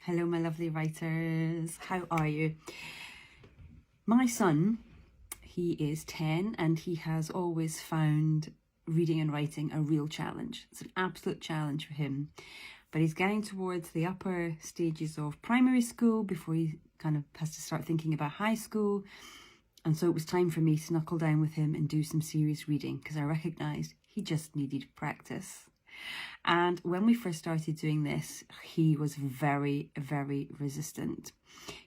Hello, my lovely writers. How are you? My son, he is 10 and he has always found reading and writing a real challenge. It's an absolute challenge for him. But he's getting towards the upper stages of primary school before he kind of has to start thinking about high school. And so it was time for me to knuckle down with him and do some serious reading because I recognised he just needed practice. And when we first started doing this, he was very, very resistant.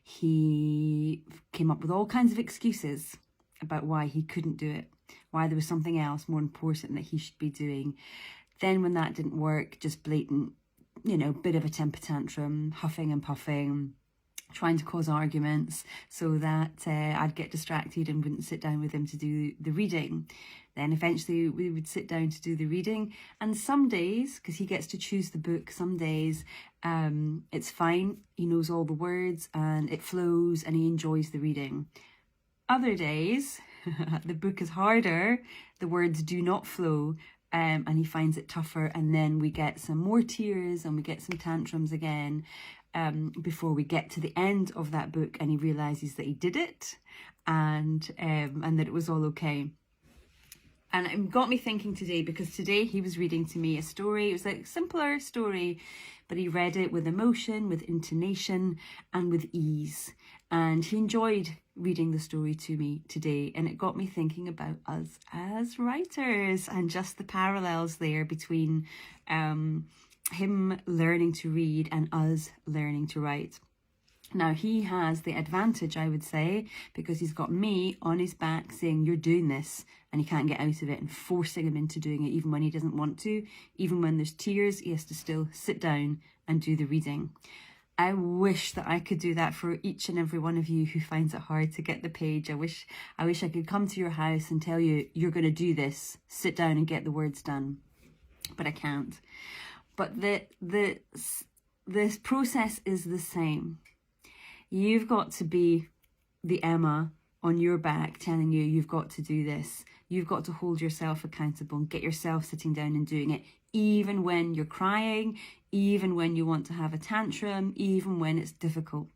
He came up with all kinds of excuses about why he couldn't do it, why there was something else more important that he should be doing. Then when that didn't work, just blatant, bit of a temper tantrum, huffing and puffing, trying to cause arguments so that I'd get distracted and wouldn't sit down with him to do the reading. Then eventually we would sit down to do the reading, and some days, because he gets to choose the book, some days it's fine, he knows all the words and it flows and he enjoys the reading. Other days the book is harder, the words do not flow, and he finds it tougher, and then we get some more tears and we get some tantrums again before we get to the end of that book and he realizes that he did it and that it was all okay. And it got me thinking today, because today he was reading to me a story. It was like a simpler story, but he read it with emotion, with intonation, and with ease. And he enjoyed reading the story to me today. And it got me thinking about us as writers and just the parallels there between him learning to read and us learning to write. Now, he has the advantage, I would say, because he's got me on his back saying, you're doing this, and he can't get out of it, and forcing him into doing it even when he doesn't want to. Even when there's tears, he has to still sit down and do the reading. I wish that I could do that for each and every one of you who finds it hard to get the page. I wish I could come to your house and tell you, you're going to do this, sit down and get the words done. But I can't. But this process is the same. You've got to be the Emma on your back telling you you've got to do this. You've got to hold yourself accountable and get yourself sitting down and doing it, even when you're crying, even when you want to have a tantrum, even when it's difficult.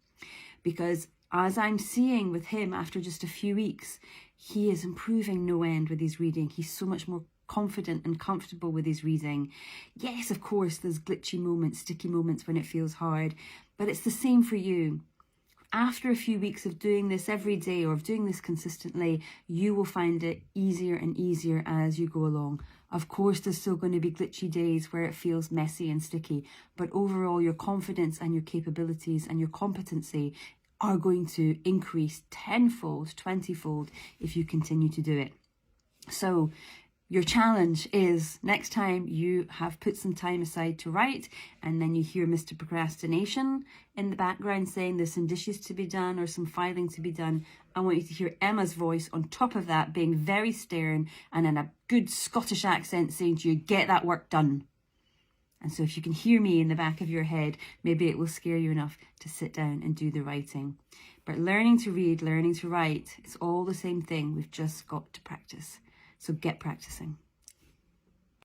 Because as I'm seeing with him after just a few weeks, he is improving no end with his reading. He's so much more confident and comfortable with his reading. Yes, of course, there's glitchy moments, sticky moments when it feels hard, but it's the same for you. After a few weeks of doing this every day or of doing this consistently, you will find it easier and easier as you go along. Of course, there's still going to be glitchy days where it feels messy and sticky, but overall your confidence and your capabilities and your competency are going to increase tenfold, 20-fold if you continue to do it. So your challenge is, next time you have put some time aside to write and then you hear Mr. Procrastination in the background saying there's some dishes to be done or some filing to be done, I want you to hear Emma's voice on top of that being very stern and in a good Scottish accent saying to you, get that work done. And so if you can hear me in the back of your head, maybe it will scare you enough to sit down and do the writing. But learning to read, learning to write, it's all the same thing. We've just got to practice. So get practicing.